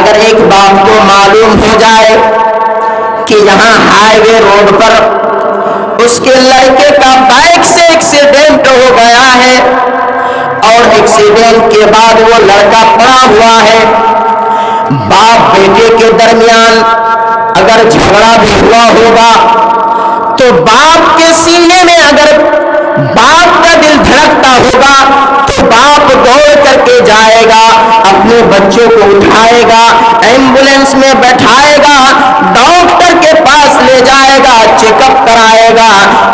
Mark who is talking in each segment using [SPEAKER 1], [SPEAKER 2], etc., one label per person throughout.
[SPEAKER 1] اگر ایک باپ کو معلوم ہو جائے کہ یہاں ہائی وے روڈ پر اس کے لڑکے کا بائک سے ایکسیڈنٹ ہو گیا ہے اور ایکسیڈنٹ کے بعد وہ لڑکا پڑا ہوا ہے، باپ بیٹے کے درمیان اگر جھگڑا بھی ہوا ہوگا تو باپ کے سینے میں اگر باپ کا دل دھڑکتا ہوگا تو باپ دوڑ کر کے جائے گا، اپنے بچوں کو اٹھائے گا، ایمبولینس میں بیٹھائے گا، ڈاکٹر کے پاس لے جائے گا، چیک اپ کرائے گا،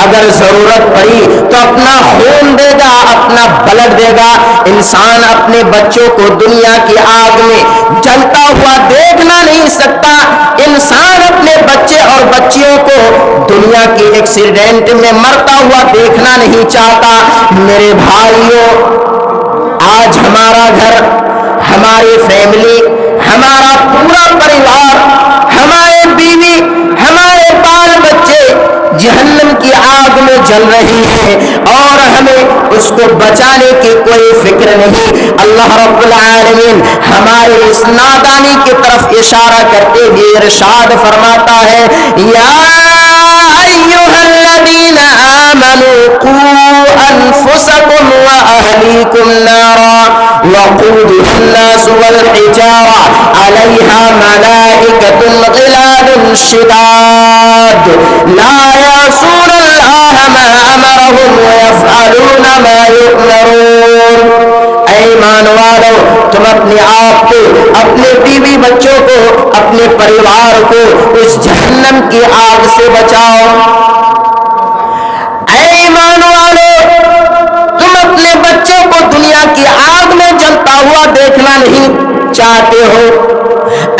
[SPEAKER 1] اگر ضرورت پڑی تو اپنا خون دے گا، اپنا بلڈ دے گا۔ انسان اپنے بچوں کو دنیا کی آگ میں جلتا ہوا دیکھنا نہیں سکتا، انسان اپنے بچے اور بچیوں کو دنیا کے ایکسیڈنٹ میں مرتا ہوا دیکھنا نہیں چاہتا۔ میرے بھائیوں، آج ہمارا گھر، ہماری فیملی، ہمارا پورا پریوار، ہمارے بیوی، ہمارے بال بچے جہنم کی آگ میں جل رہے ہیں اور ہمیں اس کو بچانے کی کوئی فکر نہیں۔ اللہ رب العالمین ہمارے اس نادانی کی طرف اشارہ کرتے ہوئے ارشاد فرماتا ہے، یا ایھا الذین آمنوا قوا انفسکم واہلیکم نارا وقودها الناس والحجارة علیہا ملائکۃ غلاظ شداد لا یعصون اللہ ما امرهم ویفعلون ما یؤمرون۔ اے ایمان والو، تم اپنے آپ کو، اپنے بیوی بچوں کو، اپنے پریوار کو اس جہنم کی آگ سے بچاؤ۔ اے ایمان والو، تم اپنے بچوں کو دنیا کی آگ میں جلتا ہوا دیکھنا نہیں چاہتے ہو۔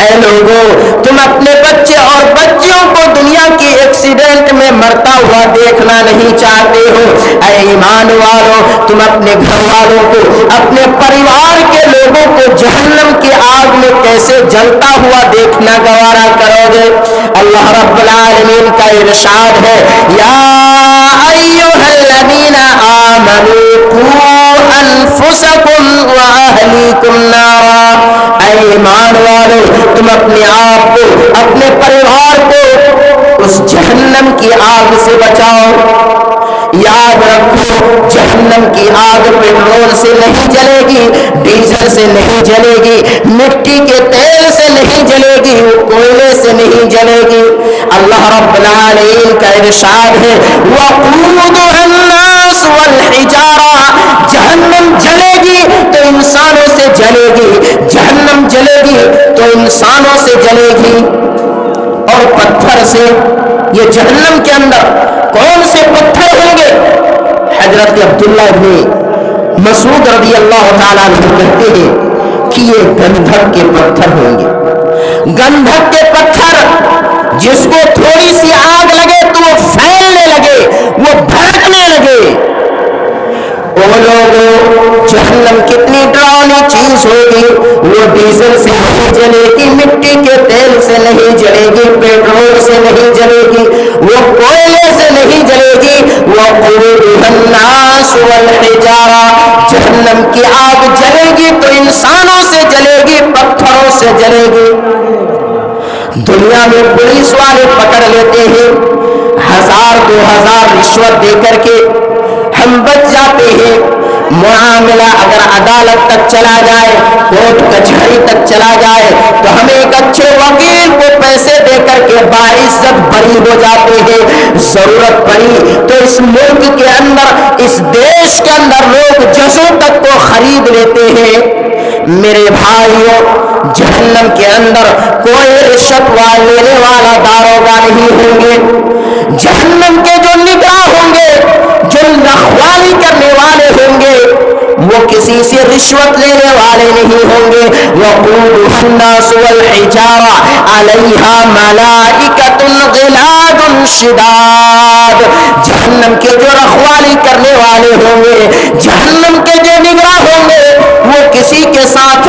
[SPEAKER 1] اے لوگوں، تم اپنے بچے اور بچیوں کو دنیا کی ایکسیڈنٹ میں مرتا ہوا دیکھنا نہیں چاہتے ہو۔ اے ایمان والو، تم اپنے گھر والوں کو، اپنے پریوار کے لوگوں کو جہنم کی آگ میں کیسے جلتا ہوا دیکھنا گوارا کرو گے؟ اللہ رب العالمین کا ارشاد ہے، یا ایھا الذین آمنوا قوا انفسکم واہلیکم نارا۔ اے ایمان والو، تم اپنے آپ کو، اپنے پریوار کو اس جہنم کی آگ سے بچاؤ۔ یاد رکھو، جہنم کی آگ پیٹرول سے نہیں جلے گی، ڈیزل سے نہیں جلے گی، مٹی کے تیل سے نہیں جلے گی، کوئلے سے نہیں جلے گی۔ اللہ رب العالمین کا ارشاد ہے، وقودها الناس والحجارہ۔ جہنم جلے گی تو انسانوں سے جلے گی، جہنم جلے گی تو انسانوں سے جلے گی اور پتھر سے۔ یہ جہنم کے اندر کون سے پتھر ہوں گے؟ حضرت عبداللہ ابن مسعود رضی اللہ تعالیٰ عنہ کہتے ہیں کہ یہ گندھک کے پتھر ہوں گے۔ گندھک کے پتھر جس کو تھوڑی سی آگ لگے تو وہ پھیلنے لگے، وہ بھڑکنے لگے۔ وہ لوگوں، جہنم کتنی ڈراؤنی چیز ہوگی، وہ ڈیزل سے نہیں جلے گی، مٹی کے تیل سے نہیں جلے گی، پیٹرول سے نہیں جلے گی، وہ کوئلے سے نہیں جلے گی، وقودها الناس والحجارہ۔ جہنم کی آگ جلے گی تو انسانوں سے جلے گی، پتھروں سے جلے گی۔ دنیا میں پولیس والے پکڑ لیتے ہیں، 1000-2000 رشوت دے کر کے ہم بچ جاتے ہیں۔ معاملہ اگر عدالت تک چلا جائے، کورٹ کچہری تک چلا جائے تو ہم ایک اچھے وکیل کو پیسے دے کر کے باعزت بری ہو جاتے ہیں۔ ضرورت پڑی تو اس ملک کے اندر، اس دیش کے اندر لوگ ججوں تک کو خرید لیتے ہیں۔ میرے بھائیوں، جہنم کے اندر کوئی رشوت لینے والا داروغہ نہیں ہوں گے۔ جہنم کے جو نگراں ہوں گے، جو رکھوالی کرنے والے ہوں گے، وہ کسی سے رشوت لینے والے نہیں ہوں گے۔ وقودها الناس والحجارہ علیہا ملائکۃ غلاظ شداد۔ جہنم کے جو رکھوالی کرنے والے ہوں گے، جہنم کے جو نگراں ہوں گے، وہ کسی کے ساتھ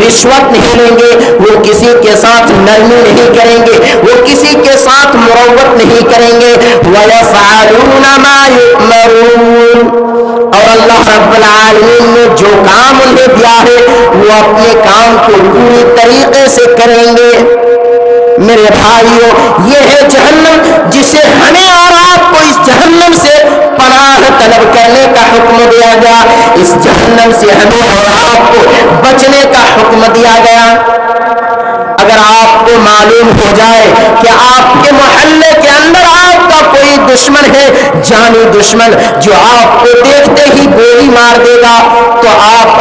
[SPEAKER 1] رشوت نہیں لیں گے، وہ کسی کے ساتھ نرمی نہیں کریں گے، وہ کسی کے ساتھ مروت نہیں کریں گے۔ وَيَفْعَلُونَ مَا يُؤْمَرُونَ۔ اور اللہ رب العالمین نے جو کام انہیں دیا ہے وہ اپنے کام کو پوری طریقے سے کریں گے۔ میرے بھائیوں، یہ ہے جہنم جسے ہمیں اور آپ کو اس جہنم سے پناہ طلب کرنے کا حکم دیا گیا، اس جہنم سے ہمیں اور آپ کو بچنے کا حکم دیا گیا۔ اگر آپ کو معلوم ہو جائے کہ آپ کے محلے کے اندر آپ کا کوئی دشمن ہے، جانی دشمن، جو آپ کو دیکھتے ہی گولی مار دے گا، تو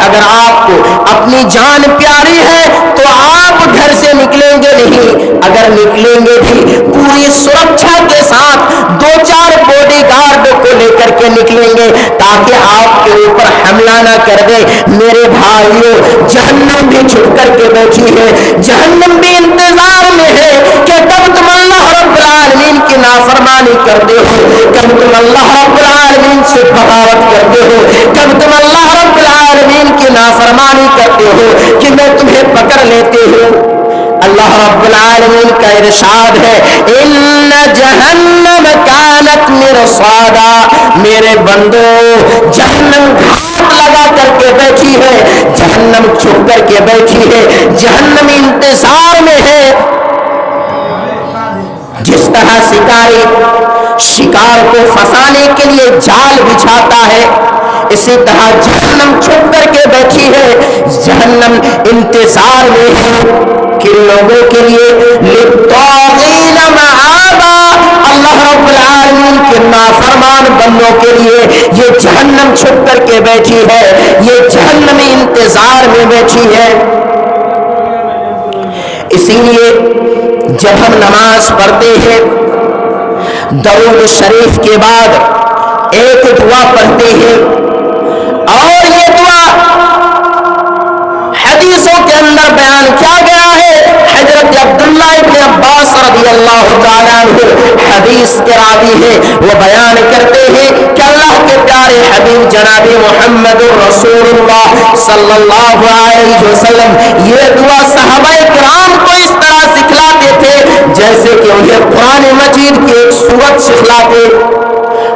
[SPEAKER 1] اگر آپ کو اپنی جان پیاری ہے تو آپ گھر سے نکلیں گے نہیں، اگر نکلیں گے بھی پوری سرکشا کے ساتھ 2-4 باڈی گارڈ کو لے کر کے نکلیں گے تاکہ آپ کے اوپر حملہ نہ کر دے۔ میرے بھائیوں، جہنم بھی چھپ کر کے بیٹھی ہے، جہنم بھی انتظار میں ہے کہ کب تم اللہ رب العالمین کی نافرمانی کرتے ہو، کب تم اللہ رب العالمین سے بغاوت کرتے ہو، کب تم اللہ رب العالمین کی نافرمانی کرتے ہو کہ میں تمہیں پکڑ لیتے ہوں۔ اللہ رب العالمین کا ارشاد ہے، ان جہنم کانت مرصادا، میرے بندو جہنم گھات لگا کر کے بیٹھی ہے، جہنم چھپ کر کے بیٹھی ہے، جہنم انتظار میں ہے۔ جس طرح شکاری شکار کو پھنسانے کے لیے جال بچھاتا ہے، اسی طرح جہنم چھپ کر کے بیٹھی ہے، جہنم انتظار میں ہے کہ لوگوں کے لیے للطاغین مآبا، اللہ رب العالمین کے نافرمان بندوں کے لیے یہ جہنم چھپ کر کے بیٹھی ہے، یہ جہنم انتظار میں بیٹھی ہے۔ اسی لیے جب ہم نماز پڑھتے ہیں، درود شریف کے بعد ایک دعا پڑھتے ہیں، اور یہ دعا حدیثوں کے اندر بیان کیا گیا ہے۔ حضرت عبداللہ ابن عباس رضی اللہ تعالیٰ عنہ حدیث کے راوی ہیں، وہ بیان کرتے ہیں کہ اللہ کے پیارے حبیب جناب محمد رسول اللہ صلی اللہ علیہ وسلم یہ دعا صحابہ کرام کو اس طرح سکھلاتے تھے جیسے کہ انہیں قرآن مجید کی ایک سورت سکھلاتے۔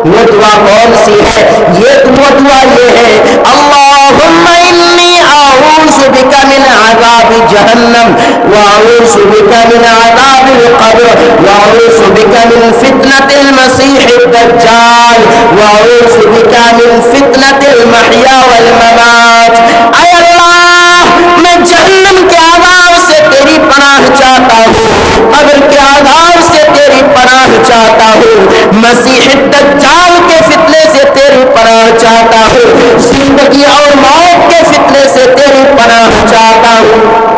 [SPEAKER 1] وہ دعا کون سی ہے؟ وہ دعا یہ ہے، اللہم انی اعوذ بک من عذاب جہنم واعوذ بک من عذاب القبر واعوذ بک من فتنة المسیح الدجال واعوذ بک من فتنة المحیا والممات۔ اے اللہ، میں جہنم کے عذاب سے تیری پناہ چاہتا ہوں، قبر کے عذاب سے تیری پناہ چاہتا ہوں، مسیح الدجال کے فتنے سے تیری پناہ چاہتا ہوں، زندگی اور موت کے فتنے سے تیری پناہ چاہتا ہوں۔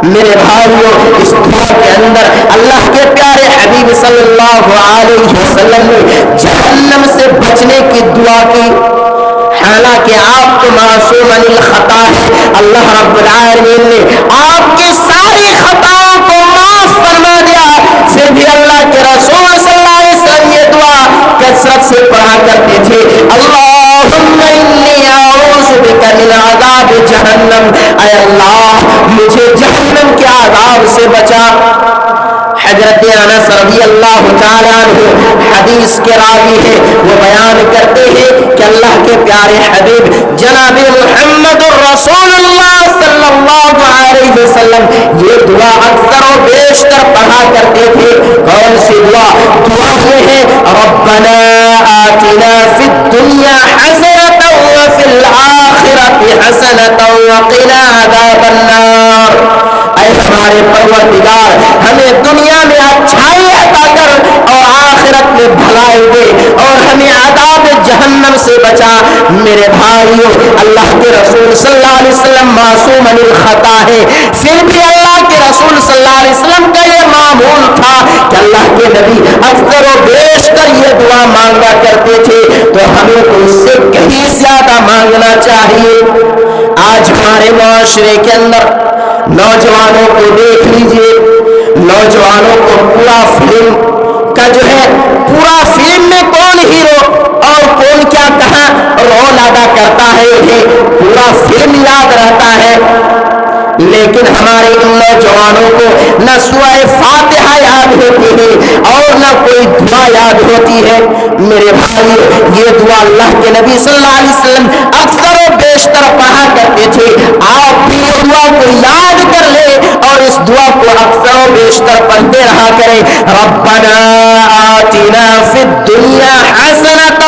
[SPEAKER 1] میرے بھائیوں، اس دعا کے اندر اللہ کے پیارے حبیب صلی اللہ علیہ وسلم نے جہنم سے بچنے کی دعا کی، حالانکہ آپ کو معصوم عن الخطا ہے، اللہ رب العالمین نے آپ کی ساری خطاؤں کو معاف فرما دیا، پھر بھی اللہ کے رسول صلی اللہ علیہ وسلم یہ دعا کثرت سے پڑھا کرتے تھے، اللہم انی اعوذ بک من عذاب جہنم، اے اللہ مجھے جہنم کے عذاب سے بچا۔ حضرت انس رضی اللہ تعالیٰ عنہ حدیث کے راوی ہے، وہ بیان کرتے ہیں کہ اللہ کے پیارے حبیب جناب محمد رسول اللہ صلی اللہ علیہ وسلم یہ دعا اکثر و بیشتر پڑھا کرتے تھے۔ کون سی دعا؟ دعا یہ ہے، ربنا آتنا فی الدنیا حسنۃ وفی الآخرۃ حسنۃ وقنا عذاب النار۔ اے ہمارے پروردگار، ہمیں دنیا میں اچھائی عطا کر اور آخرت میں بھلائی دے اور ہمیں عذاب جہنم سے بچا۔ میرے بھائیوں، اللہ کے رسول صلی اللہ علیہ وسلم معصوم عن الخطا ہے، پھر بھی اللہ کے رسول صلی اللہ علیہ وسلم کا یہ معمول تھا کہ اللہ کے نبی اکثر و بیشتر یہ دعا مانگا کرتے تھے، تو ہمیں تو اس سے کہیں زیادہ مانگنا چاہیے۔ آج ہمارے معاشرے کے اندر نوجوانوں کو دیکھ لیجئے، نوجوانوں کو پورا فلم کا جو ہے، پورا فلم میں کون ہیرو اور کون کیا کہاں رول ادا کرتا ہے، انہیں پورا فلم یاد رہتا ہے، لیکن ہمارے ان نوجوانوں کو نہ سورہ فاتحہ یاد ہوتی ہے اور نہ کوئی دعا یاد ہوتی ہے۔ میرے بھائی، یہ دعا اللہ کے نبی صلی اللہ علیہ وسلم اکثر و بیشتر پڑھا کرتے تھے، آپ بھی دعا کو یاد کر لے اور اور اس دعا کو اکثر و بیشتر پڑھتے رہا کریں، ربنا آتنا فی الدنیا حسنۃ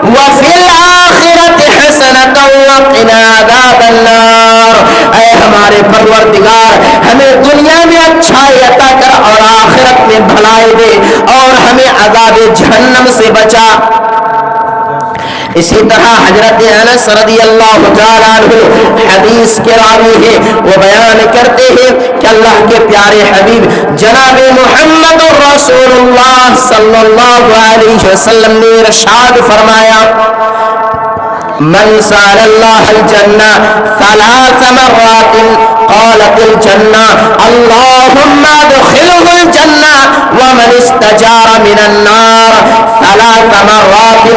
[SPEAKER 1] وفی الآخرۃ حسنۃ وقنا عذاب النار۔ اے ہمارے پروردگار، ہمیں دنیا میں اچھائی عطا کر اور آخرت میں بھلائی دے اور ہمیں عذاب جہنم سے بچا۔ اسی طرح حضرت انس رضی اللہ تعالیٰ عنہ حدیث کے راوی ہیں، وہ بیان کرتے ہیں کہ اللہ کے پیارے حبیب جناب محمد رسول اللہ صلی اللہ علیہ وسلم نے ارشاد فرمایا، من سأل اللہ الجنہ ثلاث مرات قالت الجنہ اللہم ادخلہ الجنہ، ومن استجار من النار ثلاث مرات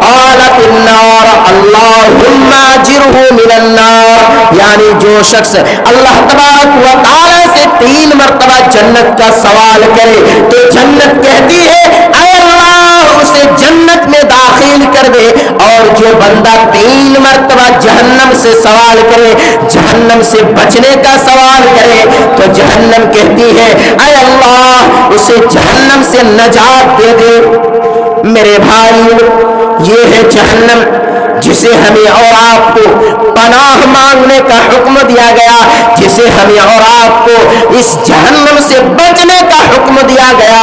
[SPEAKER 1] قالت النار اللہم اجرہ من النار۔ یعنی جو شخص اللہ تبارک و تعالی سے 3 مرتبہ جنت کا سوال کرے تو جنت کہتی ہے اے اللہ اسے جنت میں داخل کر دے، اور جو بندہ 3 مرتبہ جہنم سے سوال کرے، جہنم سے بچنے کا سوال کرے، تو جہنم کہتی ہے اے اللہ اسے جہنم سے نجات دے دے۔ میرے بھائیو، یہ ہے جہنم جسے ہمیں اور آپ کو پناہ مانگنے کا حکم دیا گیا، جسے ہمیں اور آپ کو اس جہنم سے بچنے کا حکم دیا گیا۔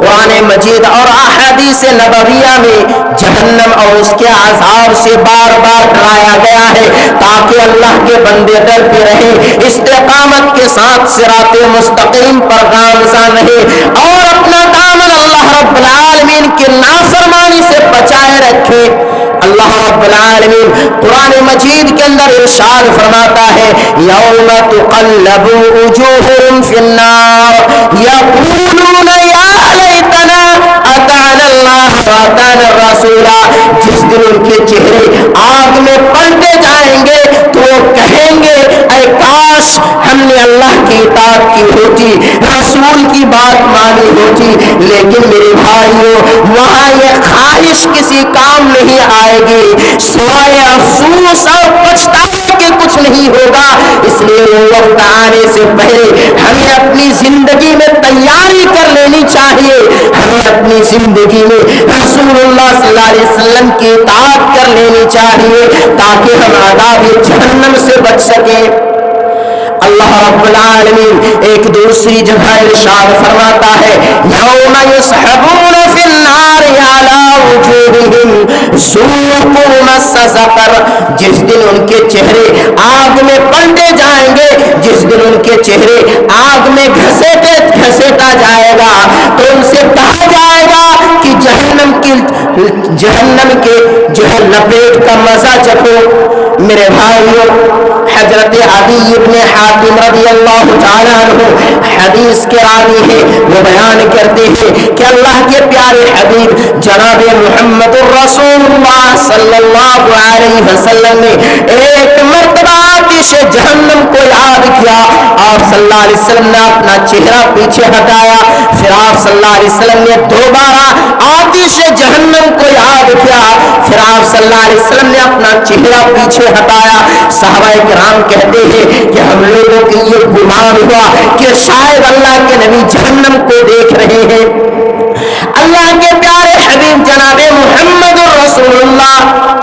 [SPEAKER 1] قرآن مجید اور احادیث نبویہ میں جہنم اور اس کے عذاب سے بار بار ڈرایا گیا ہے تاکہ اللہ کے بندے ڈرتے رہیں، استقامت کے ساتھ صراط مستقیم پر گامزن رہیں اور اپنا دامن اللہ رب العالمین کی نافرمانی سے بچائے رکھے۔ اللہ رب العالمین قرآن مجید کے اندر ارشاد فرماتا ہے، یوم تقلب وجوہہم فی النار یقولون یا لیتنا اطعنا اللہ واطعنا الرسول۔ جس دن ان کے چہرے آگ میں پلٹے جائیں گے تو وہ کہیں گے اے کاش ہم نے اللہ کی اطاعت کی ہوتی، رسول کی بات مانی ہوتی۔ لیکن میرے بھائیوں، وہاں یہ خواہش کسی کام نہیں آئے گی، سوائے افسوس اور پچھتانے کے کچھ نہیں ہوگا۔ اس لیے وہ وقت آنے سے پہلے ہمیں اپنی زندگی میں تیاری کر لینی چاہیے، ہمیں اپنی زندگی میں رسول اللہ صلی اللہ علیہ وسلم کی اطاعت کر لینی چاہیے تاکہ ہم عذاب جہنم سے بچ سکیں۔ اللہ رب العالمین ایک دوسری جگہ ارشاد فرماتا ہے، یوم یسحبون فی النار علی وجوہہم ذوقوا مس سقر۔ جس دن ان کے چہرے آگ میں پلٹے جائیں گے، جس دن ان کے چہرے آگ میں گھسیٹا جائے گا تو ان سے کہا جائے گا کہ جہنم کے جو ہے لپیٹ کا مزہ چکھو۔ میرے بھائیوں، حضرت عدی بن حاتم رضی اللہ تعالیٰ عنہ حدیث کے راوی ہیں، وہ بیان کرتے ہیں کہ اللہ کے پیارے حبیب جناب محمد الرسول اللہ صلی اللہ علیہ وسلم نے ایک مرتبہ آتش جہنم کو یاد کیا۔ آپ صلی اللہ علیہ وسلم نے اپنا چہرہ پیچھے ہٹایا، پھر آپ صلی اللہ علیہ وسلم نے دوبارہ آتش جہنم کو یاد کیا، پھر آپ صلی اللہ علیہ وسلم نے اپنا چہرہ پیچھے ہٹایا۔ صحابہ کرام کہتے ہیں کہ ہم لوگوں کے یہ گمان ہوا کہ شاید اللہ کے نبی جہنم کو دیکھ رہے ہیں۔ اللہ کے پیارے حبیب جناب محمد رسول اللہ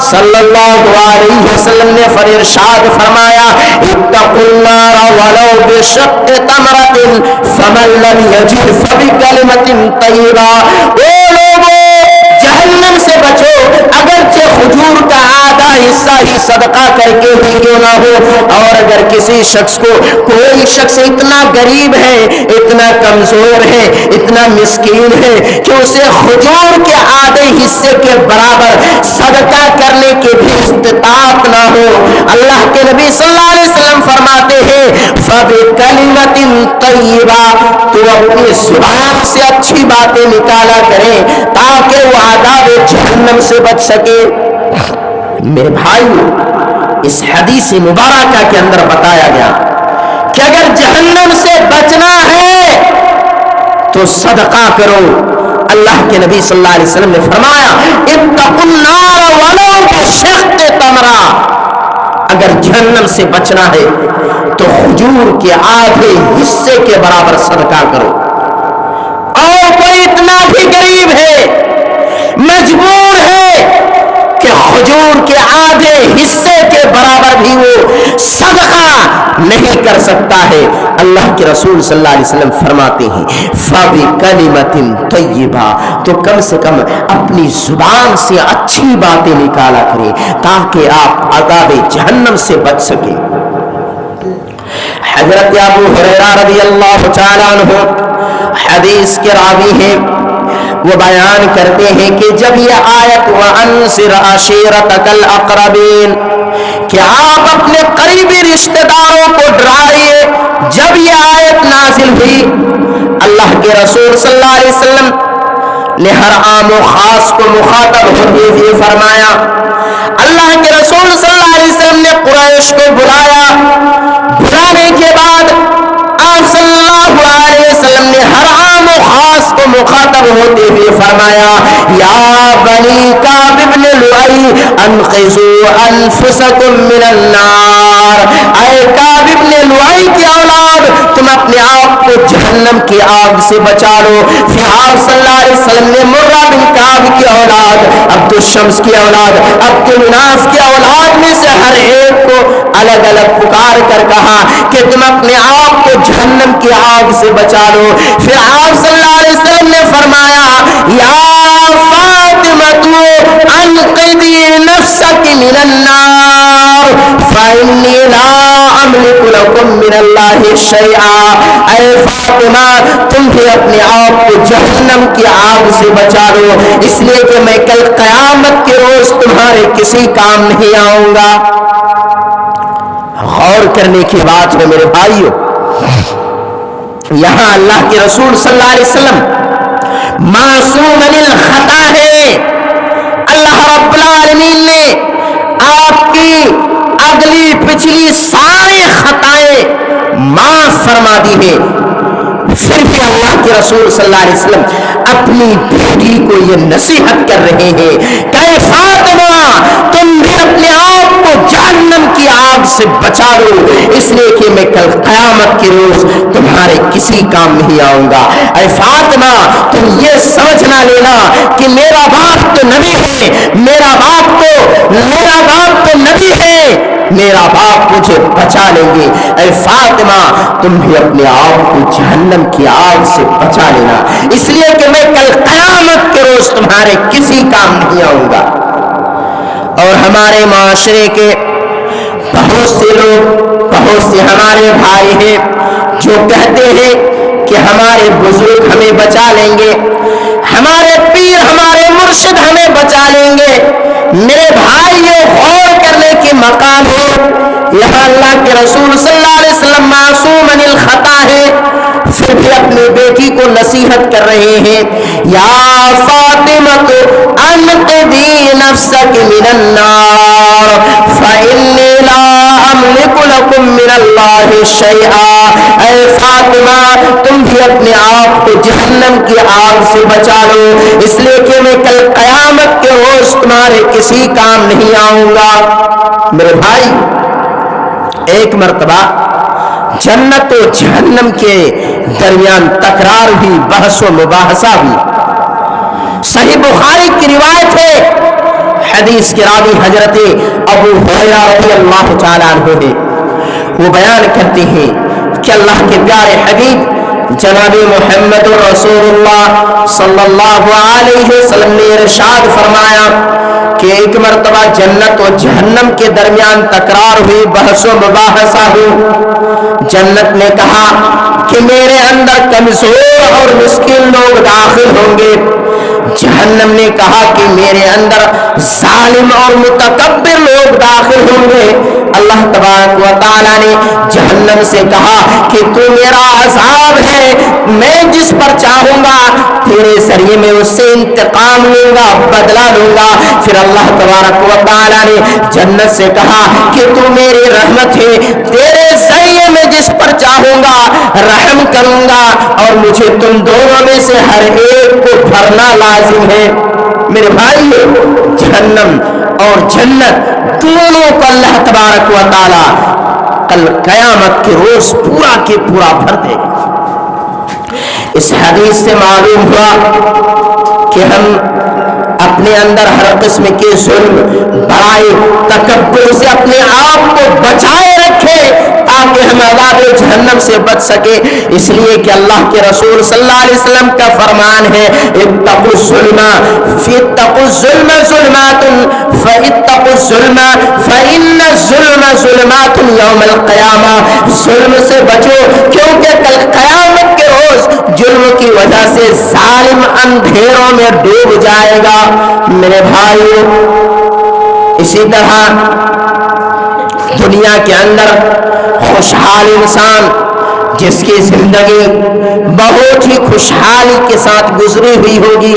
[SPEAKER 1] صلی اللہ علیہ وسلم نے ارشاد فرمایا، اتقوا النار ولو بشق تمرۃ فمن لم یجد فبکلمۃ طیبہ۔ او لوگوں، جہنم سے بچو، اگرچہ کھجور کا آدھا حصہ ہی صدقہ کر کے ہی کیوں نہ ہو، اور اگر کسی شخص کو کوئی شخص اتنا غریب ہے، اتنا کمزور ہے، اتنا مسکین ہے کہ اسے کھجور کے آدھے حصے کے برابر صدقہ کرنے کی بھی استطاعت نہ ہو، اللہ کے نبی صلی اللہ علیہ وسلم فرماتے ہیں فَبِكَلِمَةٍ طَيِّبَةٍ، تو اپنی زبان سے اچھی باتیں نکالا کریں تاکہ وہ عذاب جہنم سے بچ سکے۔ میرے بھائیو، اس حدیث مبارکہ کے اندر بتایا گیا کہ اگر جہنم سے بچنا ہے تو صدقہ کرو۔ اللہ کے نبی صلی اللہ علیہ وسلم نے فرمایا اتقوا النار ولو بشق تمرہ، اگر جہنم سے بچنا ہے تو کھجور کے آدھے حصے کے برابر صدقہ کرو. اور کوئی اتنا بھی غریب ہے, مجبور ہے کہ کھجور کے آدھے حصے کے برابر بھی وہ صدقہ نہیں کر سکتا ہے, اللہ کے رسول صلی اللہ علیہ وسلم فرماتے ہیں فَبِكَلِمَةٍ طَيِّبَةٍ, تو کم سے کم اپنی زبان سے اچھی باتیں نکالا کریں تاکہ آپ عذاب جہنم سے بچ سکیں. حضرت ابو ہریرہ رضی اللہ تعالیٰ عنہ حدیث کے راوی ہیں, وہ بیان کرتے ہیں کہ جب یہ آیت وَأَنذِرْ عَشِيرَتَكَ الْأَقْرَبِينَ کہ آپ اپنے قریبی رشتہ داروں کو ڈرائیے, جب یہ آیت نازل ہوئی اللہ کے رسول صلی اللہ علیہ وسلم نے ہر عام و خاص کو مخاطب ہوتے ہوئے فرمایا. اللہ کے رسول صلی اللہ علیہ وسلم نے قریش کو بلایا, بلانے کے بعد آپ صلی اللہ علیہ وسلم نے ہر عام و خاص کو مخاطب ہوتے ہوئے فرمایا یا بنی کعب بن لؤی انقذوا انفسکم من النار, اے کعب بن لؤی کی اولاد تم اپنے آپ کو جہنم کی آگ سے بچا لو. پھر آپ صلی اللہ علیہ وسلم نے مرہ بن کعب کی اولاد, عبد الشمس کی اولاد, عبد المناف کی اولاد میں سے ہر ایک کو الگ الگ پکار کر کہا کہ تم اپنے آپ کو جہنم کی آگ سے بچا لو. پھر آپ صلی اللہ علیہ وسلم نے فرمایا یا فاطمہ انقذی نفسک من النار فإنی لا املک لکم من اللہ شیئا, اے فاطمہ تم بھی اپنے آپ کو جہنم کی آگ سے بچا لو, اس لیے کہ میں کل قیامت کے روز تمہارے کسی کام نہیں آؤں گا. غور کرنے کی بات ہے میرے بھائیو, یہاں اللہ کے رسول صلی اللہ علیہ وسلم معصوم الخطا ہے. اللہ رب العالمین نے آپ کی اگلی پچھلی ساری خطائیں معاف فرما دی ہے. پھر بھی اللہ کے رسول صلی اللہ علیہ وسلم اپنی بیٹی کو یہ نصیحت کر رہے ہیں کہ فاطمہ تم بھی اپنے آپ کو جہنم کی آگ سے بچا لو, اس لیے کہ میں کل قیامت کے روز تمہارے کسی کام نہیں آؤں گا. اے فاطمہ تم یہ سمجھ نہ لینا کہ میرا باپ تو نبی ہے, میرا باپ تو نبی ہے, میرا باپ مجھے بچا لیں گے. اے فاطمہ تم بھی اپنے آپ کو جہنم کی آگ سے بچا لینا, اس لیے کہ میں کل قیامت کے روز تمہارے کسی کام نہیں آؤں گا. اور ہمارے معاشرے کے بہت سے لوگ, بہت سے ہمارے بھائی ہیں جو کہتے ہیں کہ ہمارے بزرگ ہمیں بچا لیں گے, ہمارے پیر ہمارے مرشد ہمیں بچا لیں گے. میرے بھائی یہ غور کرنے کی مقام ہے, یہاں اللہ کے رسول صلی اللہ علیہ وسلم معصوم عن الخطا ہے, پھر بھی اپنی بیٹی کو نصیحت کر رہے ہیں یا فاطمہ انقذی نفسک من النار فإنی لا املک لکم من اللہ شیئا, اے فاطمہ تم بھی اپنے آپ کو جہنم کی آگ سے بچا لو, اس لیے کہ میں کل قیامت کے روز تمہارے کسی کام نہیں آؤں گا. میرے بھائی ایک مرتبہ جنت و جہنم کے درمیان تکرار بھی, بحث و مباحثہ بھی. صحیح بخاری کی روایت ہے, حدیث کے راوی حضرت ابو ہریرہ رضی اللہ تعالیٰ عنہ ہے, وہ بیان کرتے ہیں کہ اللہ کے پیارے حبیب جناب محمد رسول اللہ صلی اللہ علیہ وسلم نے ارشاد فرمایا کہ ایک مرتبہ جنت و جہنم کے درمیان تکرار ہوئی, بحث و مباحثہ ہوئی. جنت نے کہا کہ میرے اندر کمزور اور مسکین لوگ داخل ہوں گے, جہنم نے کہا کہ میرے اندر ظالم اور متکبر لوگ داخل ہوں گے. اللہ تبارک و تعالیٰ نے جہنم سے کہا کہ تو میرا عذاب ہے, میں جس پر چاہوں گا تیرے ذریعے میں اس سے انتقام لوں گا, بدلہ لوں گا. پھر اللہ تبارک و تعالیٰ نے جنت سے کہا کہ تو میری رحمت ہے, تیرے ذریعے میں جس پر چاہوں گا رحم کروں گا, اور مجھے تم دونوں میں سے ہر ایک کو بھرنا لازم ہے. میرے بھائی جہنم اور جنت دونوں کو اللہ تبارک و تعالیٰ کل قیامت کے روز پورا کے پورا بھر دے گا۔ اس حدیث سے معلوم ہوا کہ ہم اپنے اندر ہر قسم کے ظلم، برائی، تکبر سے اپنے آپ کو بچائے رکھیں تاکہ ہم عذاب جہنم سے بچ سکے۔ اس لیے کہ اللہ کے رسول صلی اللہ علیہ وسلم کا فرمان ہے اتقوا الظلم فاتقوا الظلم ظلمات فاتقوا الظلم فإن الظلم ظلمات یوم القیامہ۔ ظلم سے بچو کیونکہ کل قیامت کے روز ظلم کی وجہ سے ظالم اندھیروں میں ڈوب جائے گا۔ میرے بھائیو، اسی طرح دنیا کے اندر خوشحال انسان جس کی زندگی بہت ہی خوشحالی کے ساتھ گزری ہوئی ہوگی،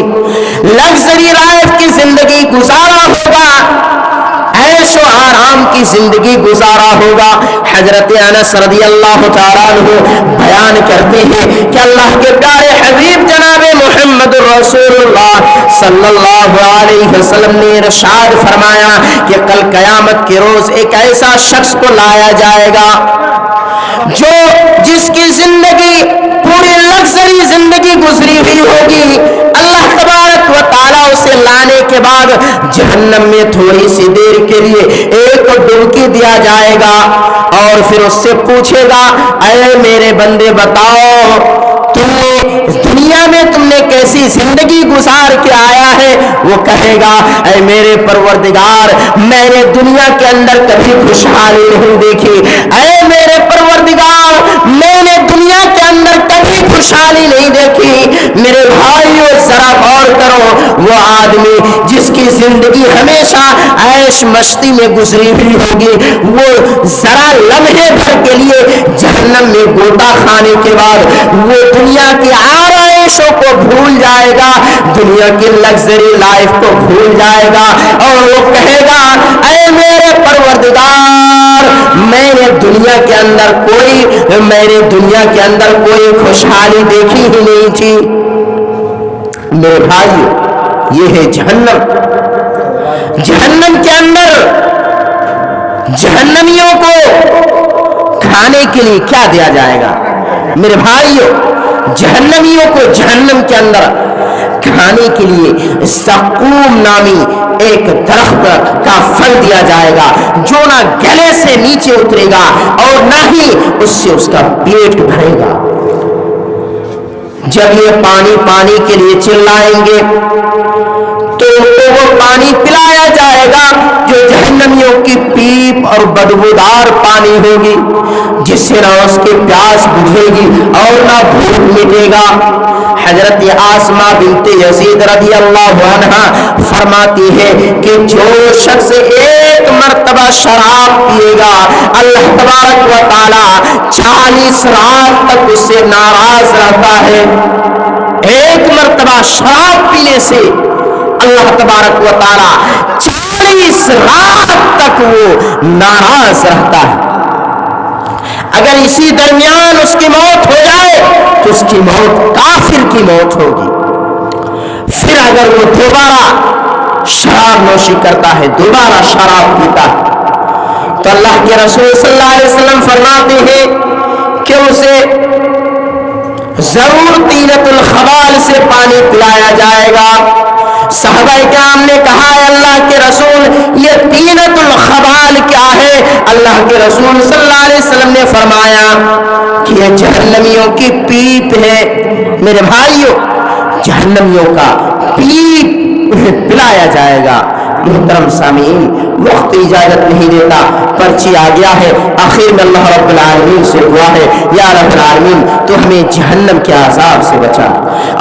[SPEAKER 1] لگژری لائف کی زندگی گزارا ہوگا، عیش و آرام کی زندگی گزارا ہوگا۔ حضرت انس رضی اللہ تعالیٰ عنہ بیان کرتے ہیں کہ اللہ کے پیارے حبیب جناب محمد رسول اللہ صلی اللہ علیہ وسلم نے ارشاد فرمایا کہ کل قیامت کے روز ایک ایسا شخص کو لایا جائے گا جو جس کی زندگی پوری لگژری زندگی گزری ہوئی ہوگی۔ اللہ تبارک و تعالیٰ اسے لانے کے بعد جہنم میں تھوڑی سی دیر کے لیے ایک ڈبکی دیا جائے گا اور پھر اس سے پوچھے گا اے میرے بندے بتاؤ تم نے دنیا میں تم نے کیسی زندگی گزار کے آیا ہے؟ وہ کہے گا اے میرے پروردگار میں نے دنیا کے اندر کبھی خوشحالی نہیں دیکھی، اے میرے پروردگار میں نے دنیا کے اندر کبھی خوشحالی نہیں دیکھی۔ میرے بھائیو ذرا غور کرو، وہ آدمی جس کی زندگی ہمیشہ عیش مستی میں گزری ہوئی ہوگی، وہ ذرا لمحے بھر کے لیے جہنم میں گوتا کھانے کے بعد وہ دنیا کی آرائشوں کو بھول جائے گا، دنیا کی لگژری لائف کو بھول جائے گا اور وہ کہے گا اے میرے پروردگار میں نے دنیا کے اندر کوئی خوشحالی دیکھی ہی نہیں تھی۔ میرے بھائیو یہ ہے جہنم۔ جہنم کے اندر جہنمیوں کو کھانے کے لیے کیا دیا جائے گا؟ میرے بھائیو جہنمیوں کو جہنم کے اندر کھانے کے لیے زقوم نامی ایک درخت کا پھل دیا جائے گا جو نہ گلے سے نیچے اترے گا اور نہ ہی اس سے اس کا پیٹ بھرے گا۔ جب یہ پانی پانی کے لیے چلائیں گے تو وہ پانی پلایا جائے گا جو جہنمیوں کی پیپ اور بدبودار پانی ہوگی، جس سے نہ اس کی پیاس بجھے گی اور نہ بھوک مٹے گا۔ حضرت آسمہ بنت یزید رضی اللہ عنہا فرماتی ہے کہ جو شخص ایک مرتبہ شراب پیے گا اللہ تبارک و تعالی 40 رات تک اس سے ناراض رہتا ہے۔ ایک مرتبہ شراب پینے سے اللہ تبارک و تعالی 40 رات تک وہ ناراض رہتا ہے۔ اگر اسی درمیان اس کی موت ہو جائے تو اس کی موت کافر کی موت ہوگی۔ پھر اگر وہ دوبارہ شراب نوشی کرتا ہے، دوبارہ شراب پیتا ہے، تو اللہ کے رسول صلی اللہ علیہ وسلم فرماتے ہیں کہ اسے ضرور طینۃ الخبال سے پانی پلایا جائے گا۔ صحابہ کرام نے کہا ہے اللہ کے رسول یہ طینۃ الخبال کیا ہے؟ اللہ کے رسول صلی اللہ علیہ وسلم نے فرمایا کہ یہ جہنمیوں کی پیپ ہے۔ میرے بھائیو جہنمیوں کا پیپ پلایا جائے گا۔ محترم سامعین وقت اجازت نہیں دیتا، پرچی آ گیا ہے، آخر میں اللہ رب العالمین سے دعا ہے یا رب العالمین تو ہمیں جہنم کے عذاب سے بچا،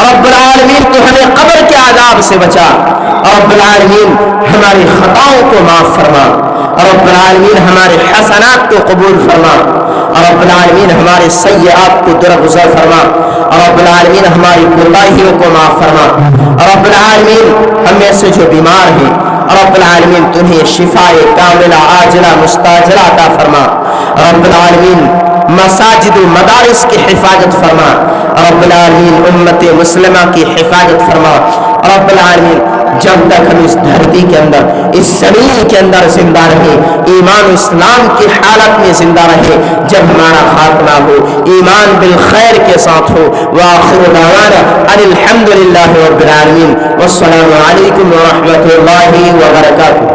[SPEAKER 1] رب العالمین تو ہمیں قبر کے عذاب سے بچا، رب العالمین ہماری خطاؤں کو معاف فرما، رب العالمین ہمارے حسنات کو قبول فرما، رب العالمین ہمارے سیئات کو درگزر فرما، رب العالمین ہماری کوتاہیوں کو معاف فرما، رب العالمین ہم میں سے جو بیمار ہیں رب العالمین تنہیں شفاء کاملہ عاجلہ مستعجلہ عطا فرما، رب العالمین مساجد و مدارس کی حفاظت فرما، رب العالمین امت مسلمہ کی حفاظت فرما، رب العالمین جب تک ہم اس دھرتی کے اندر اس زمین کے اندر زندہ رہے ایمان و اسلام کی حالت میں زندہ رہے جب ہمارا خاتمہ ہو ایمان بالخیر کے ساتھ ہو وآخر دعوانا ان الحمد للہ رب العالمین والسلام علیکم ورحمۃ اللہ وبرکاتہ